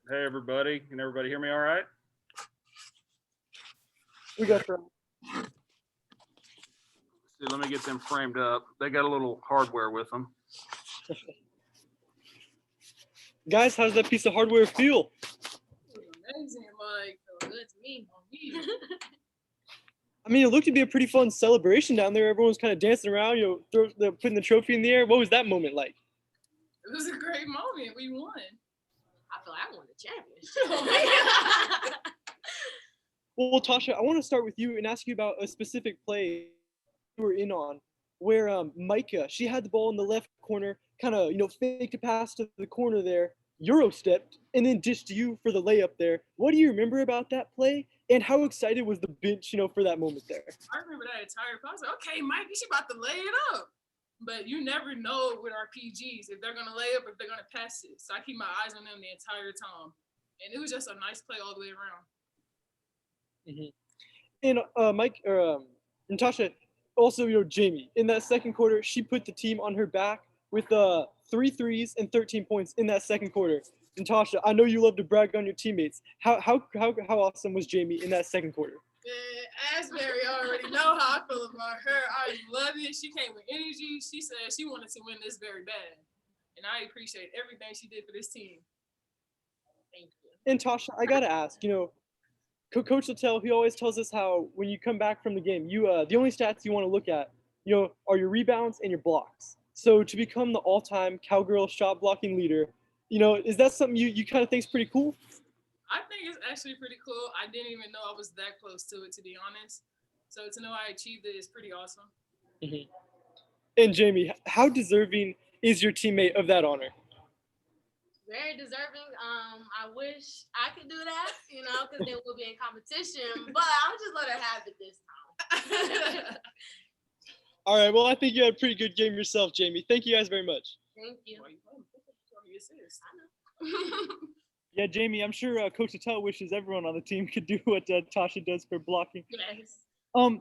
Hey, everybody. Can everybody hear me all right? We got them. See, let me get them framed up. They got a little hardware with them. Guys, how's that piece of hardware feel? Amazing, like feel good to me. I mean, it looked to be a pretty fun celebration down there. Everyone's kind of dancing around, putting the trophy in the air. What was that moment like? It was a great moment. We won. I feel like I won the championship. Well, Tasha, I want to start with you and ask you about a specific play you were in on, where Micah, she had the ball in the left corner, kind of faked a pass to the corner there, Euro stepped, and then dished you for the layup there. What do you remember about that play? And how excited was the bench, for that moment there? I remember that entire process. Okay, Mike, she about to lay it up. But you never know with our PGs if they're gonna lay up or if they're gonna pass it. So I keep my eyes on them the entire time. And it was just a nice play all the way around. Mm-hmm. And Mike or Natasha, also Jamie in that second quarter, she put the team on her back with 3 threes and 13 points in that second quarter. Natasha, I know you love to brag on your teammates. How awesome was Jamie in that second quarter? Asberry already know how I feel about her. I love it. She came with energy. She said she wanted to win this very bad. And I appreciate everything she did for this team. Thank you. And Tasha, I gotta ask, Coach LIttell, he always tells us how when you come back from the game, the only stats you want to look at, are your rebounds and your blocks. So to become the all-time Cowgirl shot blocking leader, is that something you kind of think is pretty cool? I think it's actually pretty cool. I didn't even know I was that close to it, to be honest. So to know I achieved it is pretty awesome. Mm-hmm. And Jamie, how deserving is your teammate of that honor? Very deserving. I wish I could do that, because then we'll be in competition. But I'll just let her have it this time. All right. Well, I think you had a pretty good game yourself, Jamie. Thank you guys very much. Thank you. Yeah, Jamie, I'm sure Coach LIttell wishes everyone on the team could do what Tasha does for blocking. Yes.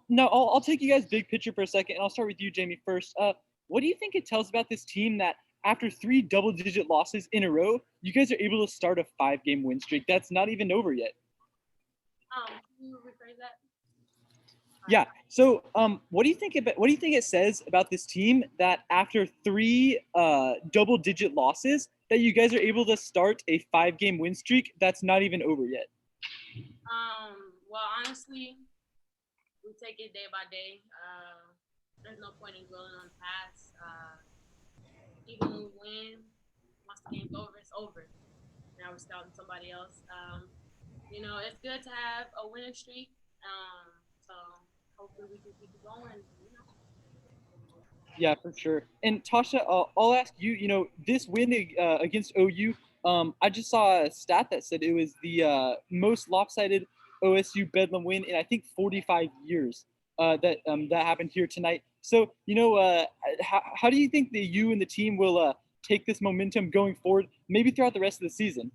Now I'll take you guys big picture for a second, and I'll start with you, Jamie, first. What do you think it tells about this team that after 3 double-digit losses in a row, you guys are able to start a 5-game win streak that's not even over yet? Can you rephrase that? Yeah. So, what do you think it says about this team that after 3 double-digit losses, that you guys are able to start a 5-game win streak that's not even over yet? Well, honestly, we take it day by day. There's no point in dwelling on the past. Even when we win, once the game's over, it's over. Now we're scouting somebody else. It's good to have a winning streak. So hopefully we can keep it going. Yeah, for sure. And Tasha, I'll ask you. This win against OU, I just saw a stat that said it was the most lopsided OSU Bedlam win in I think 45 years. That happened here tonight. So how do you think that you and the team will take this momentum going forward, maybe throughout the rest of the season?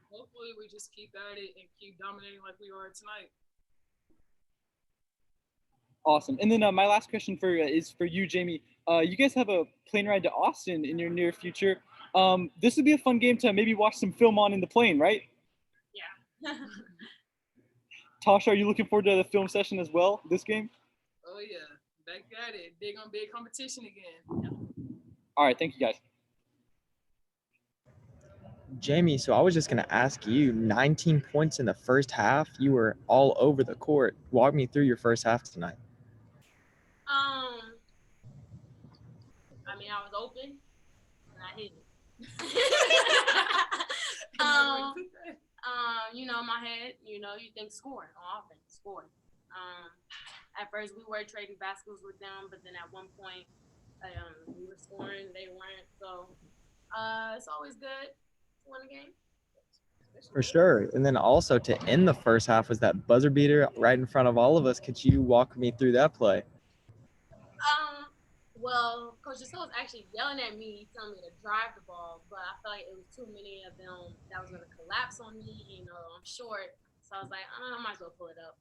Hopefully we just keep at it and keep dominating like we are tonight. Awesome. And then my last question is for you, Jamie. You guys have a plane ride to Austin in your near future. This would be a fun game to maybe watch some film on in the plane, right? Yeah. Tasha, are you looking forward to the film session as well, this game? Oh, yeah. Back at it. Big on big competition again. Yep. All right. Thank you, guys. Jamie, so I was just going to ask you, 19 points in the first half. You were all over the court. Walk me through your first half tonight. I was open and I hit it. My head, you think scoring on offense, scoring. At first we were trading baskets with them, but then at one point we were scoring, they weren't. So it's always good to win a game. For sure. And then also to end the first half was that buzzer beater right in front of all of us. Could you walk me through that play? Well, Coach LIttell was actually yelling at me, telling me to drive the ball, but I felt like it was too many of them that was going to collapse on me. I'm short. So I was like, I might as well pull it up.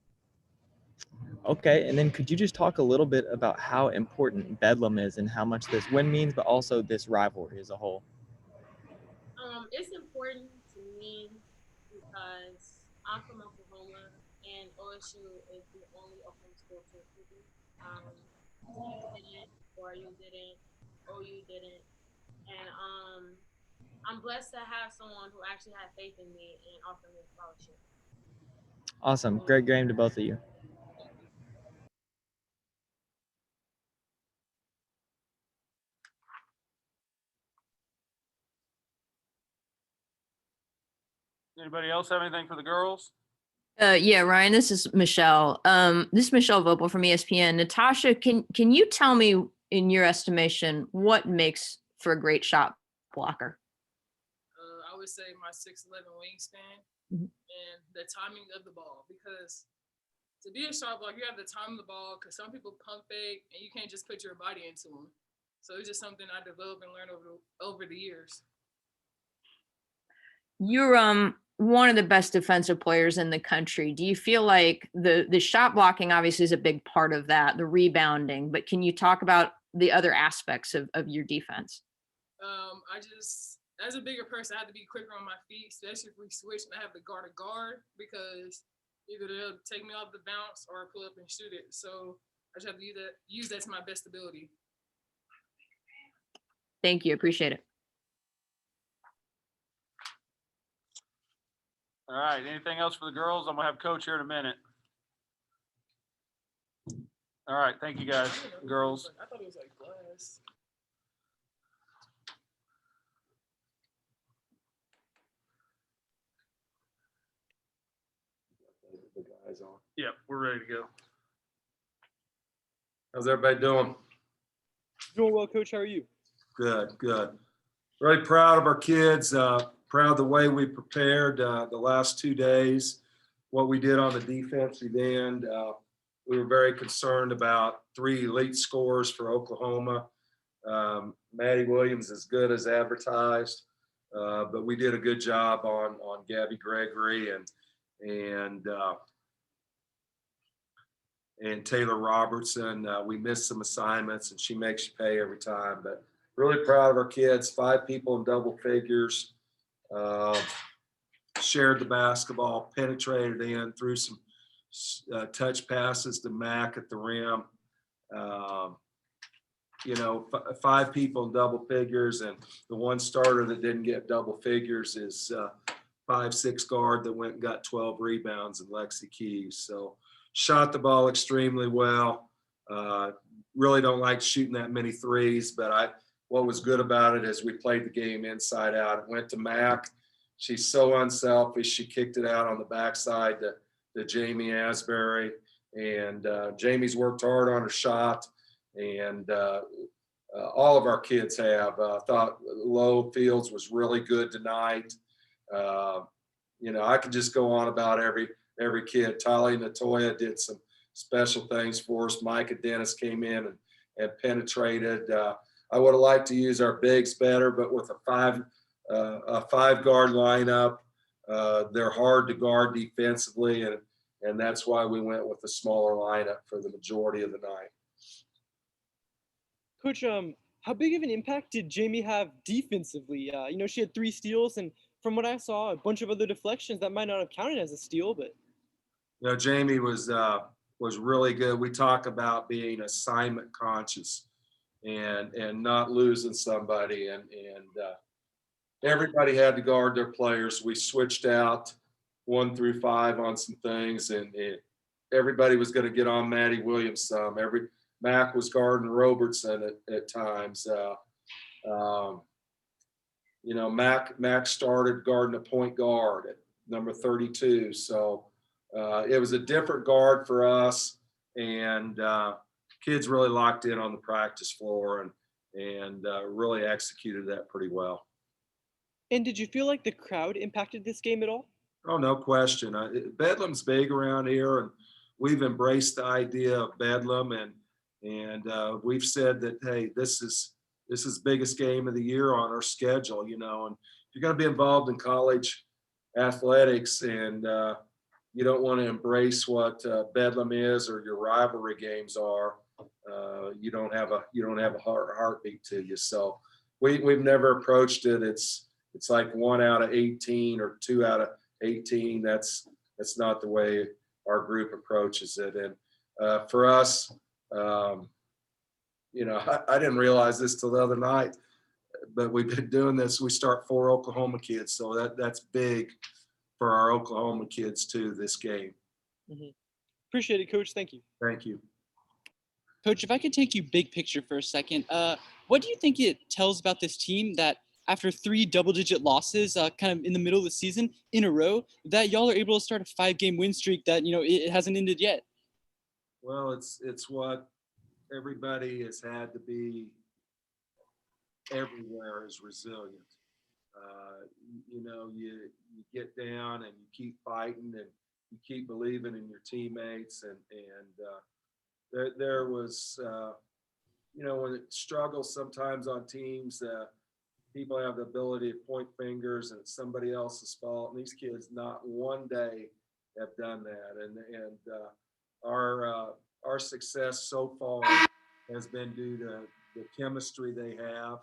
Okay, and then could you just talk a little bit about how important Bedlam is and how much this win means, but also this rivalry as a whole? It's important to me team because I'm from Oklahoma and OSU is the only Oklahoma school to recruit me. TU didn't, ORU didn't, OU didn't, and I'm blessed to have someone who actually had faith in me and offered me a scholarship. Awesome. Great game to both of you. Anybody else have anything for the girls? Yeah, Ryan, this is Michelle. This is Michelle Vopel from ESPN. Natasha, can you tell me, in your estimation, what makes for a great shot blocker? I would say my 6'11" wingspan Mhm. and the timing of the ball. Because to be a shot blocker, you have to time the ball. Because some people pump fake, and you can't just put your body into them. So it's just something I developed and learned over the years. You're one of the best defensive players in the country. Do you feel like the shot blocking obviously is a big part of that, the rebounding, but can you talk about the other aspects of your defense? As a bigger person, I have to be quicker on my feet, especially if we switch and I have to guard a guard, because either they'll take me off the bounce or pull up and shoot it. So I just have to use that to my best ability. Thank you. Appreciate it. All right. Anything else for the girls? I'm gonna have Coach here in a minute. All right. Thank you, guys. Girls. I thought it was like glass. The guys on. Yep, we're ready to go. How's everybody doing? Doing well, Coach. How are you? Good, good. Really proud of our kids. Proud of the way we prepared the last 2 days. What we did on the defensive end. We were very concerned about 3 elite scorers for Oklahoma. Maddie Williams is good as advertised, but we did a good job on Gabby Gregory and Taylor Robertson. We missed some assignments, and she makes you pay every time. But really proud of our kids. 5 people in double figures. Shared the basketball, penetrated in, threw some touch passes to Mack at the rim. 5 people in double figures, and the one starter that didn't get double figures is 5'6" guard that went and got 12 rebounds in Lexi Keys. So shot the ball extremely well. Really don't like shooting that many threes, but what was good about it is we played the game inside out. It went to Mack. She's so unselfish. She kicked it out on the backside to Jamie Asberry, and Jamie's worked hard on her shot, and all of our kids have. Thought Lowe Fields was really good tonight. I could just go on about every kid. Tali Natoya did some special things for us. Micah Dennis came in and penetrated. I would have liked to use our bigs better, but with a 5-guard lineup, they're hard to guard defensively, and that's why we went with a smaller lineup for the majority of the night. Coach, how big of an impact did Jamie have defensively? She had 3 steals, and from what I saw, a bunch of other deflections that might not have counted as a steal, but. Jamie was really good. We talk about being assignment conscious and not losing somebody, and everybody had to guard their players. We switched out 1 through 5 on some things, and everybody was going to get on Maddie Williams some. Mack was guarding Robertson at times. Mack started guarding a point guard at number 32. So it was a different guard for us, and kids really locked in on the practice floor and really executed that pretty well. And did you feel like the crowd impacted this game at all? Oh, no question. Bedlam's big around here, and we've embraced the idea of Bedlam, and we've said that, hey, this is the biggest game of the year on our schedule, and if you're going to be involved in college athletics and you don't want to embrace what Bedlam is or your rivalry games are, you don't have a heartbeat to you. So we've never approached it. it's like 1 out of 18 or 2 out of 18. That's not the way our group approaches it. And for us, you know, I didn't realize this till the other night, but we've been doing this. We start 4 Oklahoma kids, so that's big for our Oklahoma kids too, this game. Appreciate it, Coach. Thank you. Thank you. Coach, if I could take you big picture for a second, what do you think it tells about this team that after 3 double-digit losses, kind of in the middle of the season in a row, that y'all are able to start a 5-game win streak that, you know, it hasn't ended yet? Well, it's what everybody has had to be everywhere is resilient. You know, you get down and you keep fighting and you keep believing in your teammates. And there was, you know, when it struggles sometimes on teams, people have the ability to point fingers and it's somebody else's fault. And these kids not one day have done that. And our success so far has been due to the chemistry they have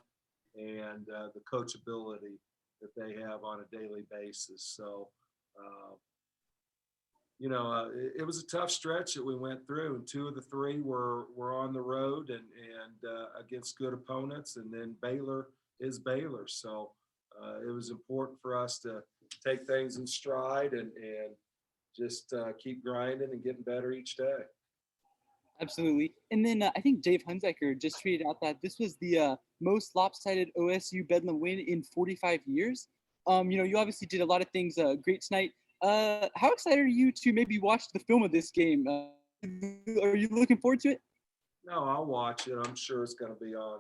and the coachability that they have on a daily basis. So, you know, it was a tough stretch that we went through, and 2 of the 3 were on the road and against good opponents, and then Baylor is Baylor. So it was important for us to take things in stride and just keep grinding and getting better each day. Absolutely. And then I think Dave Hunziker just tweeted out that this was the most lopsided OSU Bedlam win in 45 years. You know, you obviously did a lot of things great tonight. How excited are you to maybe watch the film of this game? Are you looking forward to it? No, I'll watch it. I'm sure it's going to be on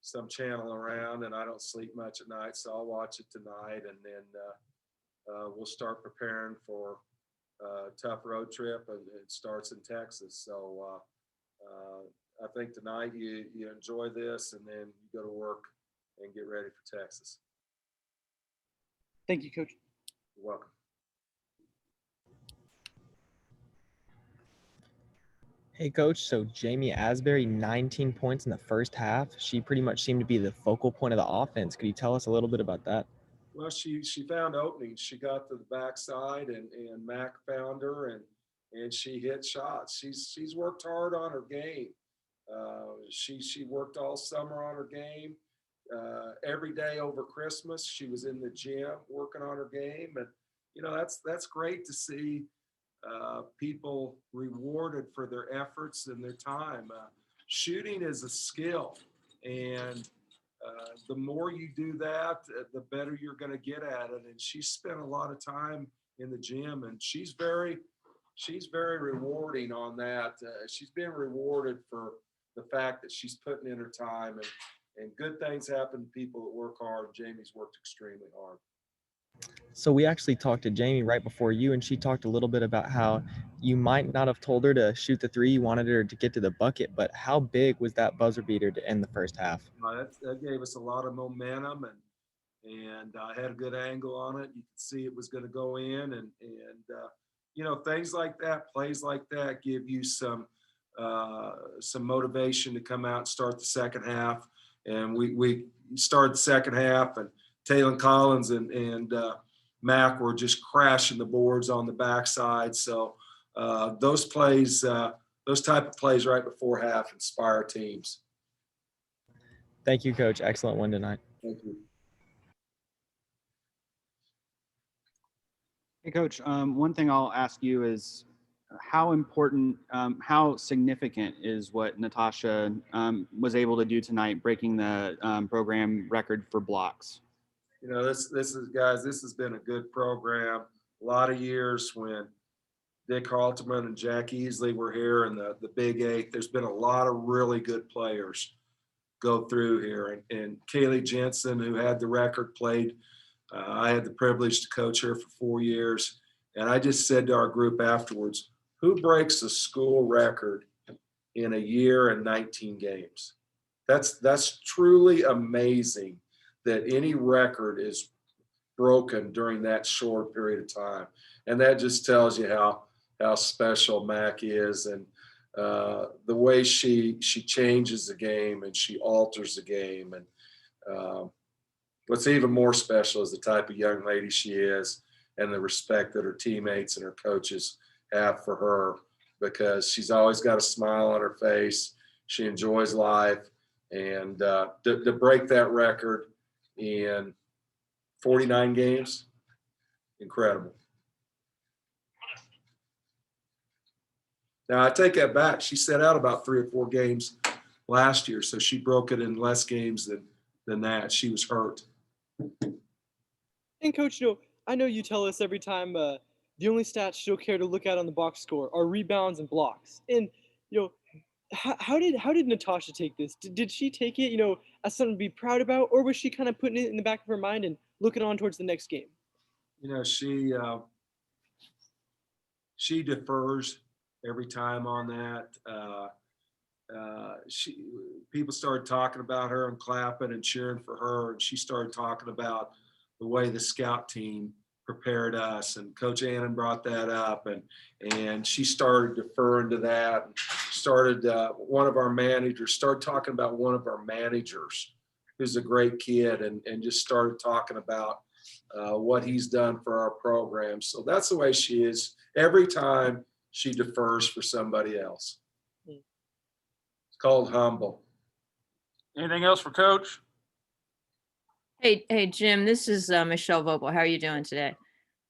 some channel around, and I don't sleep much at night, so I'll watch it tonight, and then we'll start preparing for a tough road trip, and it starts in Texas. So I think tonight you enjoy this, and then you go to work and get ready for Texas. Thank you, Coach. You're welcome. Hey, Coach. So Jamie Asberry, 19 points in the first half. She pretty much seemed to be the focal point of the offense. Could you tell us a little bit about that? Well, she found openings. She got to the backside, and Mac found her, and she hit shots. She's worked hard on her game. She worked all summer on her game. Every day over Christmas, she was in the gym working on her game, and you know that's great to see. People rewarded for their efforts and their time. Shooting is a skill, and the more you do that, the better you're going to get at it. And she spent a lot of time in the gym, and she's very rewarding on that. She's being rewarded for the fact that she's putting in her time, and good things happen to people that work hard. Jamie's worked extremely hard. So we actually talked to Jamie right before you, and she talked a little bit about how you might not have told her to shoot the 3. You wanted her to get to the bucket, but how big was that buzzer beater to end the first half? That gave us a lot of momentum, and I had a good angle on it. You could see it was going to go in, and you know, things like that, plays like that, give you some motivation to come out and start the second half. And we started the second half, and Taylor Collins and Mac were just crashing the boards on the backside. So those plays, those type of plays right before half inspire teams. Thank you, Coach. Excellent win tonight. Thank you. Hey, Coach, one thing I'll ask you is how important, how significant is what Natasha was able to do tonight, breaking the program record for blocks? You know, this is, guys, this has been a good program. A lot of years when Dick Halterman and Jack Easley were here in the Big 8, there's been a lot of really good players go through here. And Kaylee Jensen, who had the record, played. I had the privilege to coach her for 4 years. And I just said to our group afterwards, who breaks the school record in a year and 19 games? That's truly amazing that any record is broken during that short period of time. And that just tells you how special Mac is, and the way she changes the game and she alters the game. And what's even more special is the type of young lady she is and the respect that her teammates and her coaches have for her, because she's always got a smile on her face. She enjoys life. And to break that record in 49 games, incredible. Now, I take that back. She set out about 3 or 4 games last year, so she broke it in less games than that. She was hurt. And Coach, I know you tell us every time the only stats you'll care to look at on the box score are rebounds and blocks. And how did Natasha take this? Did she take it, as something to be proud about, or was she kind of putting it in the back of her mind and looking on towards the next game? She defers every time on that. People started talking about her and clapping and cheering for her, and she started talking about the way the scout team prepared us, and Coach Annan brought that up, and she started deferring to that. Started one of our managers started talking about one of our managers, who's a great kid, and just started talking about what he's done for our program. So that's the way she is. Every time she defers for somebody else. It's called humble. Anything else for Coach? Hey, Jim, this is Michelle Vogel. How are you doing today?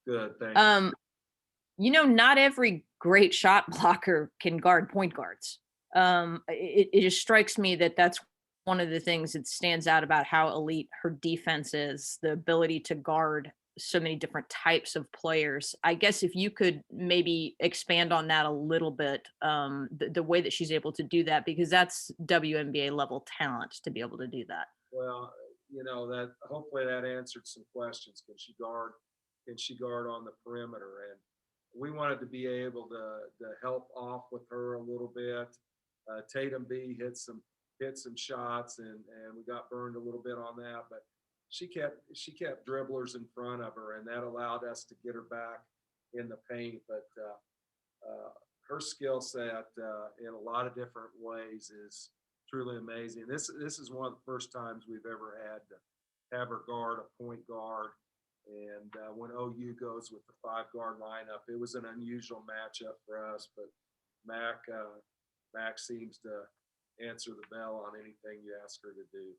Good, thank you. Not every great shot blocker can guard point guards. It just strikes me that that's one of the things that stands out about how elite her defense is, the ability to guard so many different types of players. I guess if you could maybe expand on that a little bit, the way that she's able to do that, because that's WNBA level talent to be able to do that. Well, that hopefully that answered some questions. Can she guard on the perimeter? And we wanted to be able to help off with her a little bit. Tatum B hit some shots, and we got burned a little bit on that, but she kept dribblers in front of her, and that allowed us to get her back in the paint. But her skill set in a lot of different ways is truly amazing. This is one of the first times we've ever had to have her guard a point guard. And when OU goes with the 5-guard lineup, it was an unusual matchup for us. But Mac seems to answer the bell on anything you ask her to do.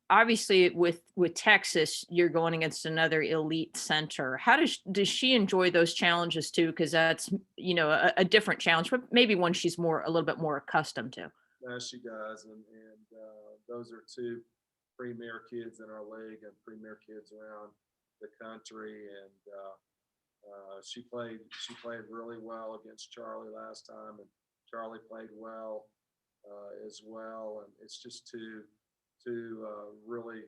Obviously with Texas, you're going against another elite center. How does she enjoy those challenges too? Because that's, a different challenge, but maybe one she's a little bit more accustomed to. Yes, she does. And those are 2 premier kids in our league and premier kids around the country. And she played really well against Charlie last time, and Charlie played well as well. And it's just two really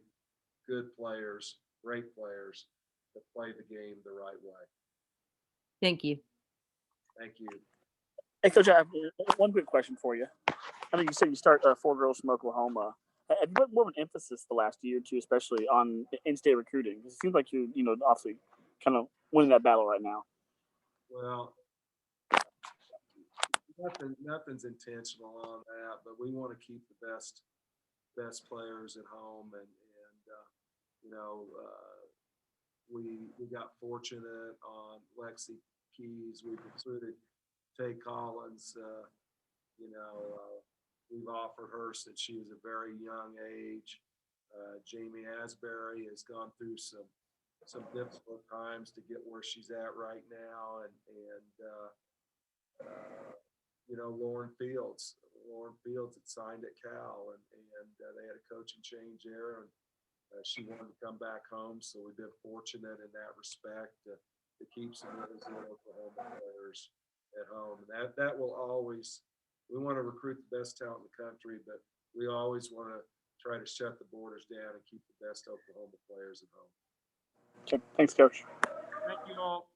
good players, great players that play the game the right way. Thank you. Thank you. Hey, Coach, I have one quick question for you. I know you said you start 4 girls from Oklahoma. Have you put more of an emphasis the last year or two, especially on in-state recruiting? It seems like you're, obviously kind of winning that battle right now. Well, nothing's intentional on that, but we want to keep the best players at home, and we got fortunate on Lexi Keys. We recruited Tay Collins. We've offered her since she was a very young age. Jamie Asberry has gone through some difficult times to get where she's at right now, and Lauren Fields had signed at Cal, and they had a coaching change there, and she wanted to come back home. So we've been fortunate in that respect to keep some of those Oklahoma players at home. And that will always, we want to recruit the best talent in the country, but we always want to try to shut the borders down and keep the best Oklahoma players at home. Okay. Thanks, Coach. Thank you all.